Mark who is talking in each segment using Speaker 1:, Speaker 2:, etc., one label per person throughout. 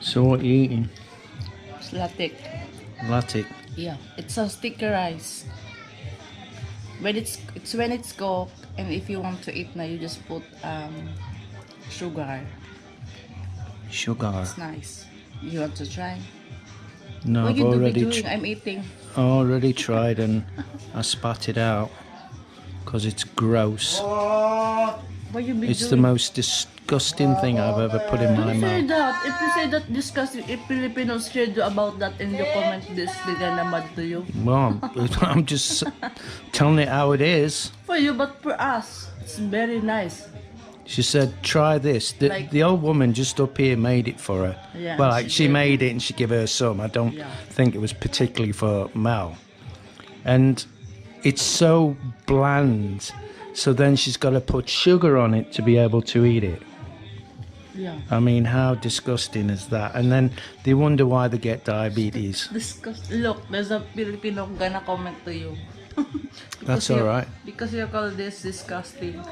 Speaker 1: So what are you eating?
Speaker 2: It's latte.
Speaker 1: Latte.
Speaker 2: Yeah, it's a sticky rice. When it's cooked, and if you want to eat now, you just put sugar.
Speaker 1: Sugar.
Speaker 2: It's nice. You want to try?
Speaker 1: No,
Speaker 2: What
Speaker 1: I've
Speaker 2: you do be
Speaker 1: already
Speaker 2: doing? I'm eating.
Speaker 1: already tried and I spat it out because it's gross.
Speaker 2: What you be
Speaker 1: It's
Speaker 2: doing?
Speaker 1: the most disgusting thing I've ever put in my
Speaker 2: Don't say
Speaker 1: mouth.
Speaker 2: that. If you say that disgusting, if Filipinos heard you about that and you comment this, they're gonna mad to you.
Speaker 1: Well, I'm just telling it how it is.
Speaker 2: For you, but for us, it's very nice.
Speaker 1: She said, try this. The old woman just up here made it for her.
Speaker 2: Yeah,
Speaker 1: Well, like, she
Speaker 2: did.
Speaker 1: made it and she gave her some. I don't
Speaker 2: Yeah.
Speaker 1: think it was particularly for Mel. And it's so bland. So then she's got to put sugar on it to be able to eat it.
Speaker 2: Yeah.
Speaker 1: I mean, how disgusting is that? And then they wonder why they get diabetes.
Speaker 2: Disgusting. Look, there's a Filipino gonna comment to you.
Speaker 1: That's all right.
Speaker 2: Because you call this disgusting.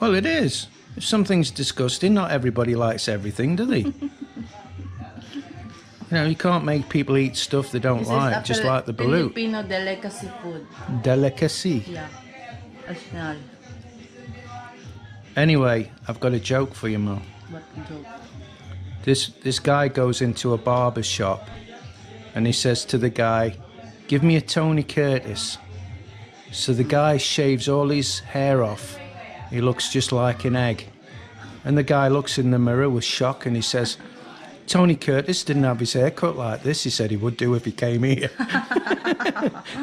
Speaker 1: Well, it is. If something's disgusting, not everybody likes everything, do they? You know, you can't make people eat stuff they don't
Speaker 2: This
Speaker 1: like,
Speaker 2: is
Speaker 1: just
Speaker 2: a
Speaker 1: like the balut.
Speaker 2: Filipino delicacy food.
Speaker 1: Delicacy.
Speaker 2: Yeah. National.
Speaker 1: Anyway, I've got a joke for you, Mo.
Speaker 2: What joke?
Speaker 1: This guy goes into a barber shop and he says to the guy, give me a Tony Curtis. So the guy shaves all his hair off. He looks just like an egg. And the guy looks in the mirror with shock and he says, Tony Curtis didn't have his hair cut like this. He said he would do if he came here.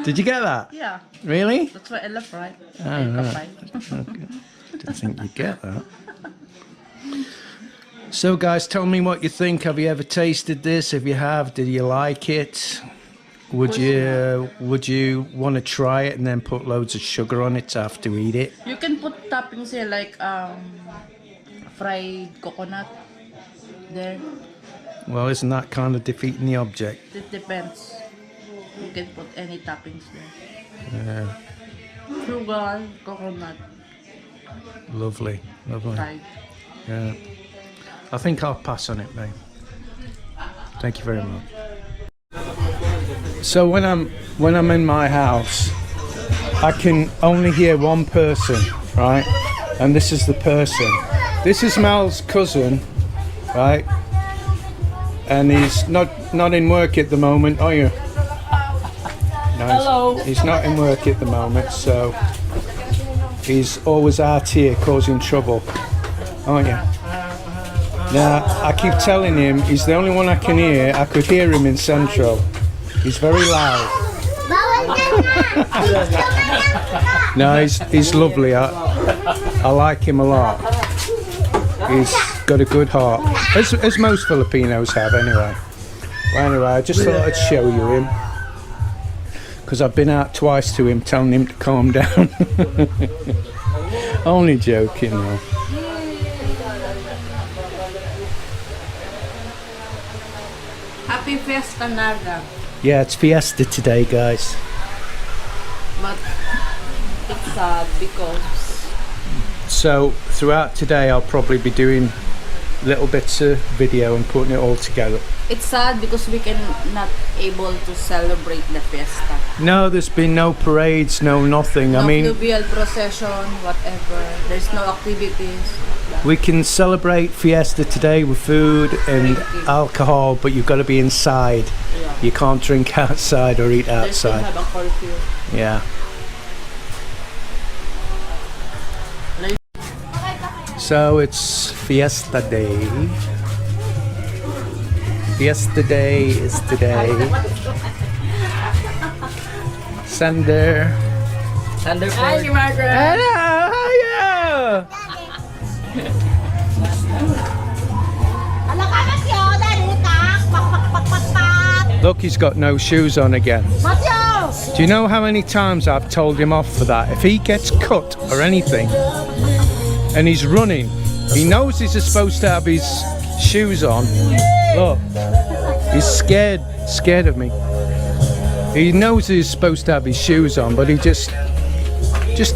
Speaker 1: Did you get that?
Speaker 2: Yeah.
Speaker 1: Really?
Speaker 2: That's what I love, right?
Speaker 1: Oh, right. Okay. Didn't think you'd get that. So guys, tell me what you think. Have you ever tasted this? If you have, did you like it? Would you want to try it and then put loads of sugar on it to have to eat it?
Speaker 2: You can put toppings here like fried coconut there.
Speaker 1: Well, isn't that kind of defeating the object?
Speaker 2: It depends. You can put any toppings there.
Speaker 1: Yeah,
Speaker 2: Sugar, coconut,
Speaker 1: lovely, lovely.
Speaker 2: fried.
Speaker 1: Yeah. I think I'll pass on it, mate. Thank you very much. So when I'm in my house, I can only hear one person, right? And this is the person. This is Mel's cousin, right? And he's not in work at the moment, are you? No,
Speaker 2: Hello.
Speaker 1: he's not in work at the moment, so he's always out here causing trouble, aren't you? Now, I keep telling him he's the only one I can hear. I could hear him in Central. He's very loud. No, he's lovely. I like him a lot. He's got a good heart, as most Filipinos have anyway. Well, anyway, I just thought I'd show you him, because I've been out twice to him telling him to calm down. Only joking though.
Speaker 2: Happy Fiesta, Naga.
Speaker 1: Yeah, it's Fiesta today, guys.
Speaker 2: But it's sad because
Speaker 1: So throughout today I'll probably be doing little bits of video and putting it all together.
Speaker 2: it's sad because we can not able to celebrate the Fiesta.
Speaker 1: No, there's been no parades, no nothing.
Speaker 2: No
Speaker 1: I mean,
Speaker 2: fluvial procession, whatever. There's no activities.
Speaker 1: we can celebrate Fiesta today with food and alcohol, but you've got to be inside.
Speaker 2: Yeah.
Speaker 1: You can't drink outside or eat
Speaker 2: They still
Speaker 1: outside.
Speaker 2: have a curfew.
Speaker 1: Yeah. So it's Fiesta Day. Fiesta Day is today. Sander.
Speaker 2: Hi, Margaret.
Speaker 1: Hello, how are you? Look, he's got no shoes on again. Do you know how many times I've told him off for that? If he gets cut or anything and he's running, he knows he's supposed to have his shoes on. Look, he's scared of me. He knows he's supposed to have his shoes on, but he just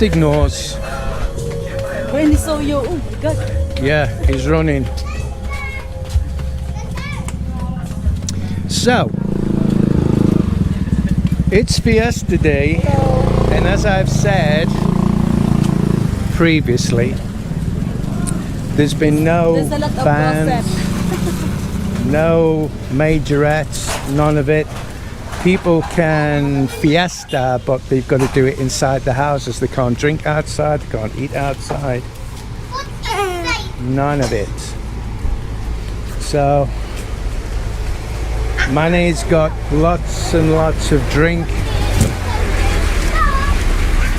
Speaker 1: ignores.
Speaker 2: When he saw you, oh my God.
Speaker 1: Yeah, he's running. So, it's Fiesta Day, and as I've said previously, there's been no
Speaker 2: There's a lot of
Speaker 1: bands, no majorettes, none of it. People can fiesta, but they've got to do it inside the houses. They can't drink outside, they can't eat outside. None of it. So, Manny's got lots and lots of drink.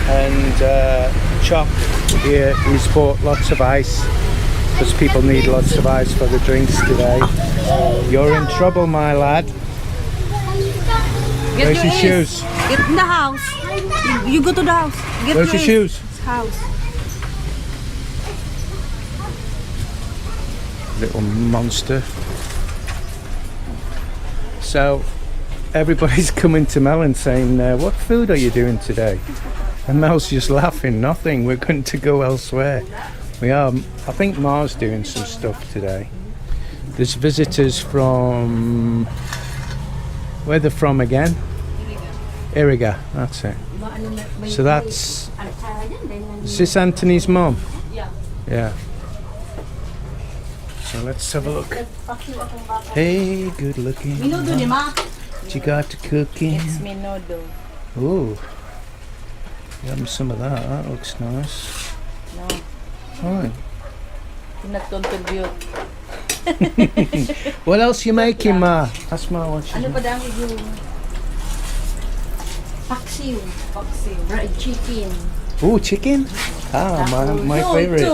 Speaker 1: And Chop here, he's bought lots of ice, because people need lots of ice for the drinks today. You're in trouble, my lad. Where's your shoes?
Speaker 2: Get in the house. You go to the house. Get
Speaker 1: Where's your shoes?
Speaker 2: House.
Speaker 1: Little monster. So everybody's coming to Mel and saying, what food are you doing today? And Mel's just laughing, nothing, we're going to go elsewhere. We are, I think Ma's doing some stuff today. There's visitors from, where they're from again? Iriga, that's it. So that's, is this Anthony's mum? Yeah. So let's have a look. Hey, good looking.
Speaker 2: Minudo ni Ma.
Speaker 1: What you got to cooking?
Speaker 2: It's minudo.
Speaker 1: Ooh. Give me some of that. That looks nice.
Speaker 2: No.
Speaker 1: Right.
Speaker 2: Do not contribute.
Speaker 1: What else you making, Ma? That's my what
Speaker 2: Ano
Speaker 1: she's
Speaker 2: pa dami yung paksiw. Paksiw.
Speaker 3: Fried chicken.
Speaker 1: Ooh, chicken? Ah, my favorite.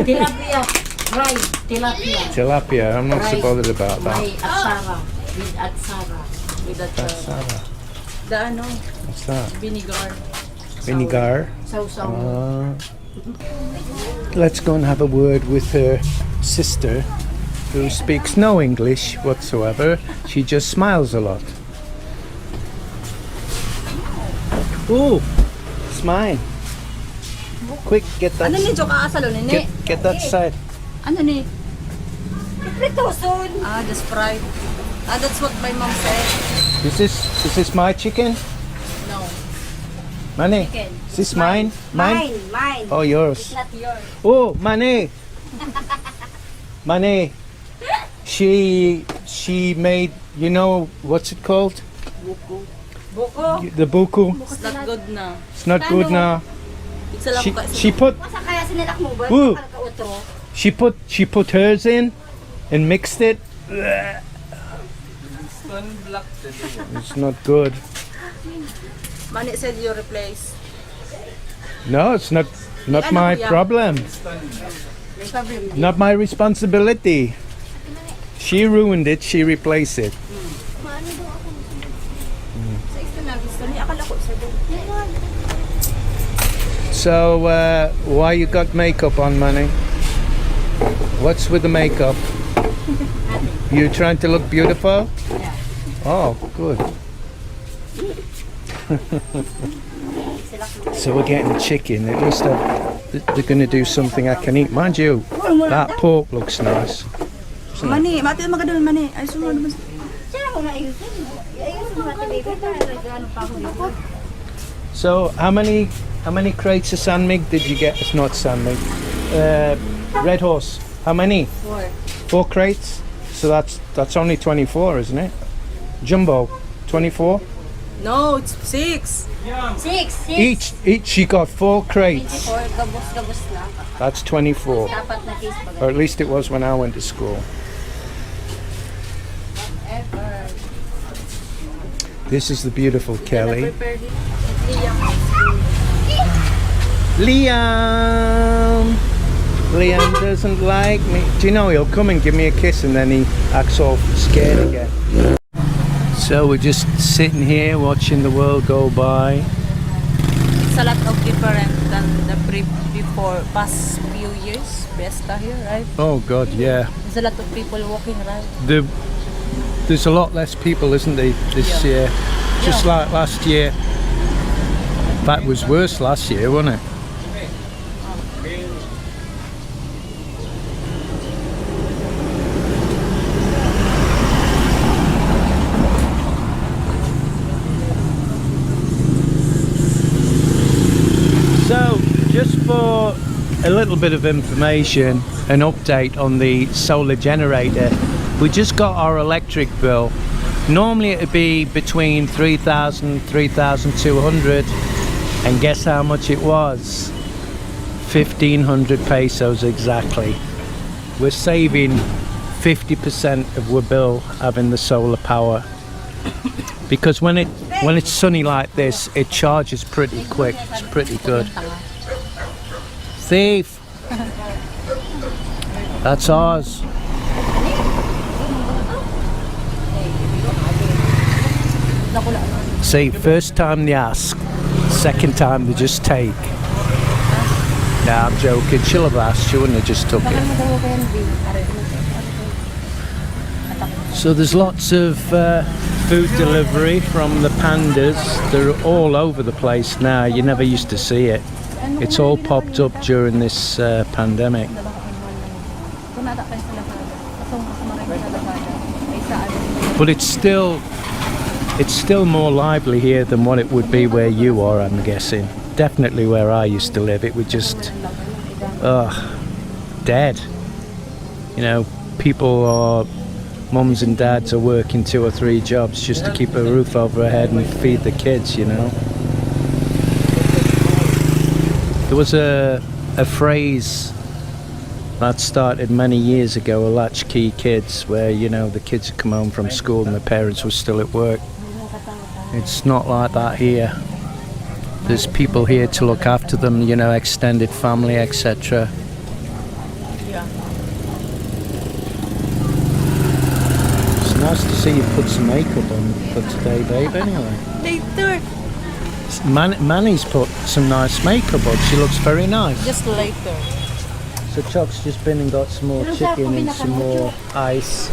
Speaker 3: Tilapia. Fried tilapia.
Speaker 1: Tilapia. I'm not so
Speaker 3: Right.
Speaker 1: bothered about
Speaker 3: May
Speaker 1: that.
Speaker 3: atsara. With atsara.
Speaker 2: With that
Speaker 1: That's that.
Speaker 2: the ano,
Speaker 1: What's that?
Speaker 2: vinegar.
Speaker 1: Vinegar.
Speaker 3: Sausaw.
Speaker 1: Let's go and have a word with her sister, who speaks no English whatsoever. She just smiles a lot. Ooh, it's mine. Quick, get that.
Speaker 2: Ano ni Joke asalo ni?
Speaker 1: Get that side.
Speaker 2: Ano ni?
Speaker 3: Prito soon.
Speaker 2: Ah, just fried. Ah, that's what my mom said.
Speaker 1: Is this my chicken?
Speaker 2: No.
Speaker 1: Mane,
Speaker 2: Chicken.
Speaker 1: is this mine? Mine?
Speaker 3: Mine.
Speaker 1: Oh, yours.
Speaker 3: Not yours.
Speaker 1: Oh, Mane. Mane. She made, you know, what's it called?
Speaker 3: Buko.
Speaker 1: The buku.
Speaker 2: It's not good na.
Speaker 1: It's not good now.
Speaker 2: Isa lang ka.
Speaker 1: She put
Speaker 3: Masa kaya sinilak mo ba?
Speaker 1: Ooh.
Speaker 3: Nakakautro.
Speaker 1: she put hers in and mixed it. It's not good.
Speaker 2: Mani said you replace.
Speaker 1: No, it's not
Speaker 2: Ano
Speaker 1: my
Speaker 2: kuya?
Speaker 1: problem. Not my responsibility. She ruined it, she replaced it.
Speaker 2: Sa ito na gusto niya. Akala ko sa doon.
Speaker 1: So, why you got makeup on, Manny? What's with the makeup? You trying to look beautiful?
Speaker 3: Yeah.
Speaker 1: Oh, good. So we're getting chicken. It must have. They're going to do something I can eat. Mind you, that pork looks nice.
Speaker 2: Mani, mati magandang mani. Ay sumo naman.
Speaker 3: Sino ko na ayusin? Ayusin mo natin baby. Ano pa ako dito?
Speaker 1: So how many crates of San Mig did you get? It's not San Mig. Red Horse. How many? 4 crates. So that's only 24, isn't it? Jumbo, 24.
Speaker 2: No, it's 6.
Speaker 3: 6.
Speaker 1: Each you got 4 crates.
Speaker 3: 24. Gabos-gabos na.
Speaker 1: That's 24.
Speaker 3: Dapat na case pa.
Speaker 1: Or at least it was when I went to school.
Speaker 3: Ever.
Speaker 1: This is the beautiful Kelly.
Speaker 2: Prepared it.
Speaker 1: Liam doesn't like me. Do you know, he'll come and give me a kiss and then he acts all scared again. So we're just sitting here watching the world go by.
Speaker 2: It's a lot of different than the before past few years. Fiesta here, right?
Speaker 1: Oh God, yeah.
Speaker 2: There's a lot of people walking, right?
Speaker 1: There's a lot less people, isn't there, this year? Just like last year. That was worse last year, wasn't it? a little bit of information, an update on the solar generator. We just got our electric bill. Normally it would be between 3,000, 3,200, and guess how much it was? 1,500 pesos exactly. We're saving 50% of our bill having the solar power, because when it's sunny like this, it charges pretty quick. It's pretty good. Thief! That's ours. See, first time they ask, second time they just take. Nah, I'm joking. She'll have asked, she wouldn't have just took it. So there's lots of food delivery from the pandas. They're all over the place now. You never used to see it. It's all popped up during this pandemic. But it's still more lively here than what it would be where you are, I'm guessing. Definitely where I used to live, it would just dead. You know, people are, mums and dads are working 2 or 3 jobs just to keep a roof over their head and feed the kids, you know. There was a phrase that started many years ago, a latchkey kids, where, you know, the kids would come home from school and the parents were still at work. It's not like that here. There's people here to look after them, you know, extended family, etc. It's nice to see you put some makeup on for today, babe, anyway.
Speaker 2: Later.
Speaker 1: Manny's put some nice makeup on. She looks very nice.
Speaker 2: Just later.
Speaker 1: So Chuck's just been and got some more chicken and some more ice.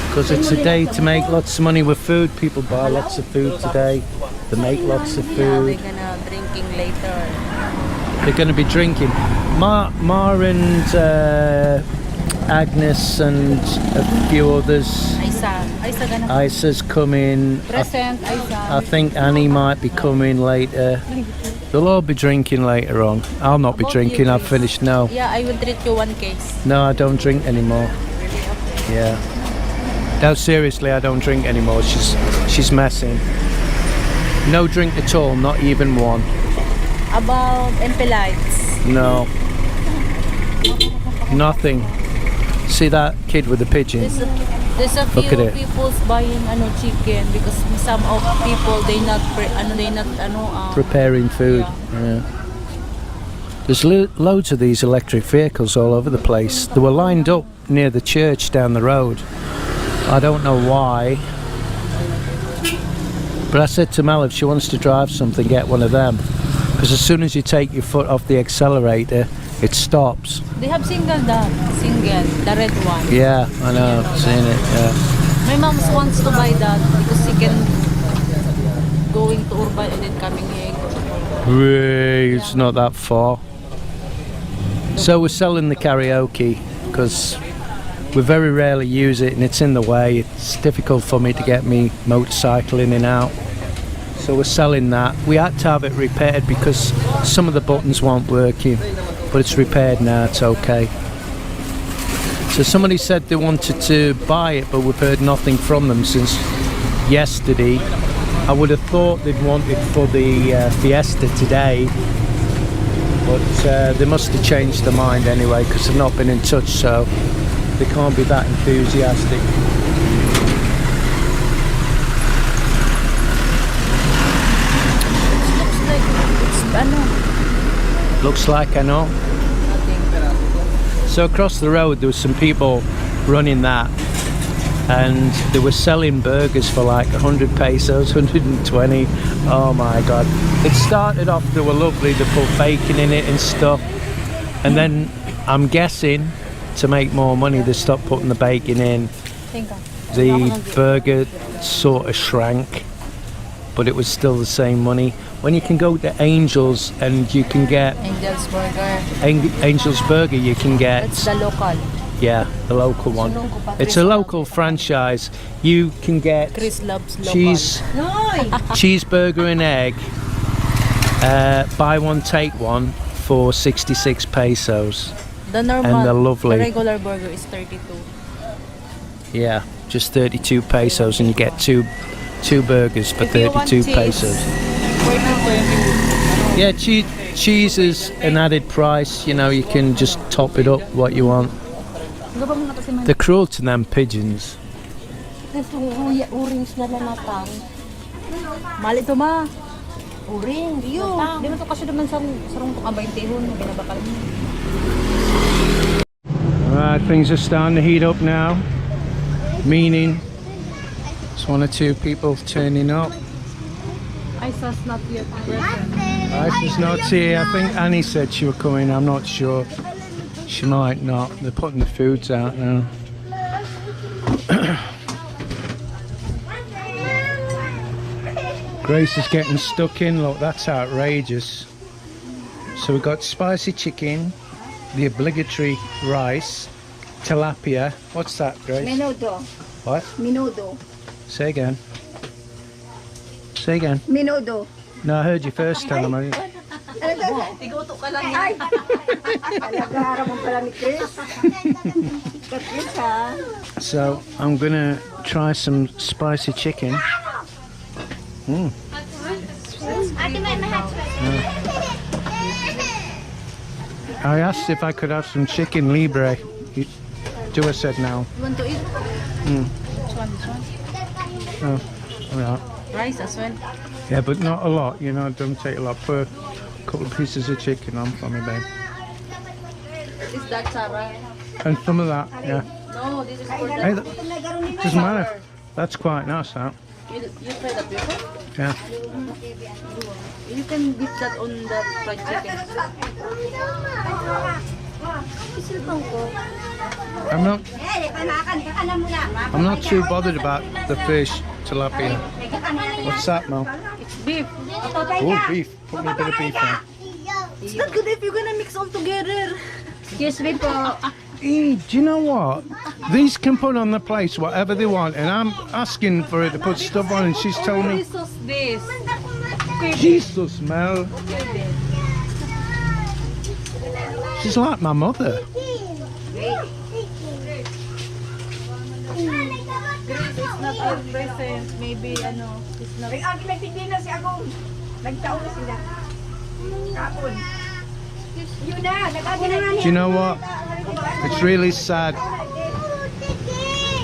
Speaker 1: Because it's a day to make lots of money with food. People buy lots of food today. They make lots of food.
Speaker 2: They're gonna drinking later.
Speaker 1: They're going to be drinking. Ma and Agnes and a few others. Isa's coming.
Speaker 2: Present, Isa.
Speaker 1: I think Annie might be coming later. They'll all be drinking later on. I'll not be drinking. I've finished now.
Speaker 2: Yeah, I will treat you 1 case.
Speaker 1: No, I don't drink anymore. Yeah. No, seriously, I don't drink anymore. She's messing. No drink at all, not even one.
Speaker 2: About Empelites.
Speaker 1: No. Nothing. See that kid with the pigeon?
Speaker 2: There's a
Speaker 1: Look at
Speaker 2: few
Speaker 1: it.
Speaker 2: people buying chicken because some of people they not
Speaker 1: Preparing food. Yeah. There's loads of these electric vehicles all over the place. They were lined up near the church down the road. I don't know why. But I said to Mel, if she wants to drive something, get one of them. Because as soon as you take your foot off the accelerator, it stops.
Speaker 2: They have single, the red one.
Speaker 1: Yeah, I know, I've seen it, yeah.
Speaker 2: My mom wants to buy that because she can going to Urban and then coming here.
Speaker 1: It's not that far. So we're selling the karaoke because we very rarely use it and it's in the way. It's difficult for me to get me motorcycle in and out. So we're selling that. We had to have it repaired because some of the buttons weren't working, but it's repaired now, it's okay. So somebody said they wanted to buy it, but we've heard nothing from them since yesterday. I would have thought they'd want it for the Fiesta today, but they must have changed their mind anyway because they've not been in touch, so they can't be that enthusiastic. Looks like I know. So across the road there was some people running that and they were selling burgers for like 100 pesos, 120. Oh my god. It started off, they were lovely, they put bacon in it and stuff, and then I'm guessing to make more money they stopped putting the bacon in. The burger sort of shrank, but it was still the same money. When you can go to Angel's and you can get
Speaker 2: Angel's Burger.
Speaker 1: Angel's Burger, you can get.
Speaker 2: It's the local.
Speaker 1: Yeah, the local one. It's a local franchise. You can get
Speaker 2: Chris loves local.
Speaker 1: cheeseburger and egg. Buy one, take one for 66 pesos.
Speaker 2: The normal,
Speaker 1: And they're lovely.
Speaker 2: the regular burger is 32.
Speaker 1: Yeah, just 32 pesos, and you get two burgers for
Speaker 2: If you want
Speaker 1: 32
Speaker 2: cheese,
Speaker 1: pesos.
Speaker 2: 42.
Speaker 1: Yeah, cheese is an added price. You know, you can just top it up what you want. They're cruel to them pigeons.
Speaker 3: Orange na lanatang. Mali to ma. Orange. Yo, di mo to kasi naman sarong tukabay tihon binabakal mo.
Speaker 1: Alright, things are starting to heat up now. Meaning, there's one or two people turning up.
Speaker 2: Isa's not yet.
Speaker 1: She's not here. I think Annie said she was coming. I'm not sure. She might not. They're putting the foods out now. Grace is getting stuck in. Look, that's outrageous. So we've got spicy chicken, the obligatory rice, tilapia. What's that, Grace?
Speaker 3: Menudo.
Speaker 1: What?
Speaker 3: Menudo.
Speaker 1: Say again. Say again.
Speaker 3: Menudo.
Speaker 1: No, I heard you first time. I didn't.
Speaker 2: Tiguto ka lang yan.
Speaker 3: Nag-aarap mo pala ni Chris. Chris ha.
Speaker 1: So I'm gonna try some spicy chicken. I asked if I could have some chicken libre. Dua said no.
Speaker 2: You want to eat? Which one? This one?
Speaker 1: Oh, yeah.
Speaker 2: Rice as well.
Speaker 1: Yeah, but not a lot. You know, don't take a lot. Put a couple of pieces of chicken on for me, babe.
Speaker 2: Is that Sarah?
Speaker 1: And some of that, yeah.
Speaker 2: No, this is for
Speaker 1: Hey,
Speaker 2: the...
Speaker 1: that doesn't matter. That's quite nice, that.
Speaker 2: You try that before?
Speaker 1: Yeah.
Speaker 2: You can dip that on the fried chicken.
Speaker 1: I'm not too bothered about the fish, tilapia. What's that, Mo?
Speaker 2: It's beef.
Speaker 1: Oh, beef. Put me a bit of beef on.
Speaker 2: It's not good if you're gonna mix all together.
Speaker 3: Excuse me po.
Speaker 1: Do you know what? These can put on the place whatever they want, and I'm asking for her to put stuff on, and she's telling me,
Speaker 2: Sauce this.
Speaker 1: Jesus, Mel. She's like my mother.
Speaker 2: It's not your present. Maybe, ano, it's not...
Speaker 3: Nagtindi na si Agong. Nagtaon na sila. Kapon. Yun na.
Speaker 1: Do you know what? It's really sad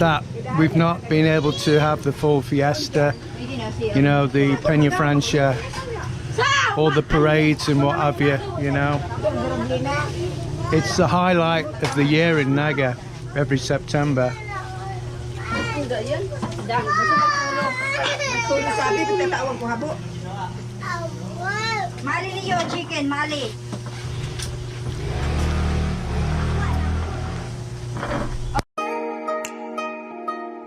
Speaker 1: that we've not been able to have the full fiesta, you know, the Peña Francia, all the parades and what have you, you know. It's the highlight of the year in Naga every September.
Speaker 3: Mali niyo, chicken, mali.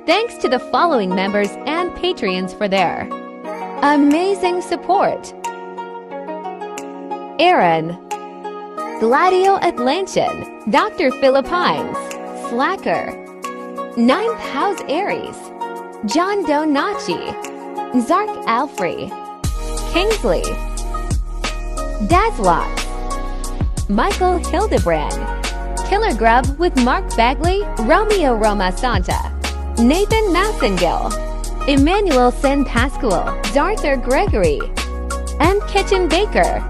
Speaker 4: Thanks to the following members and Patreons for their amazing support: Aaron, Gladio Atlantean, Dr. Philippines, Slacker, Ninth House Aries, John Donachi, Zark Alfrey, Kingsley, Dazlot, Michael Hildebrand, Killer Grub with Mark Bagley, Romeo Roma Santa, Nathan Massengill, Emmanuel Sen Pascual, Darthur Gregory, M. Kitchen Baker,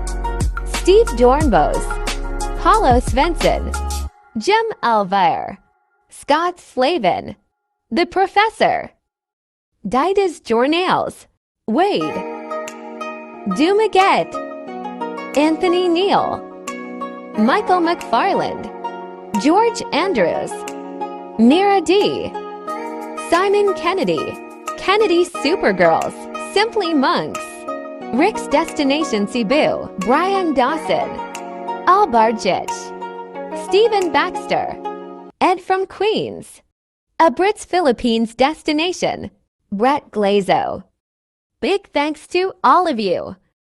Speaker 4: Steve Dornbos, Paulo Svensson, Jim Alvire, Scott Slavin, The Professor, Didas Jornales, Wade, Dumaget, Anthony Neal, Michael McFarland, George Andrews, Mira D, Simon Kennedy, Kennedy Supergirls, Simply Monks, Rick's Destination Cebu, Brian Dawson, Albarjich, Stephen Baxter, Ed from Queens, A Brit's Philippines Destination, Brett Glazo. Big thanks to all of you.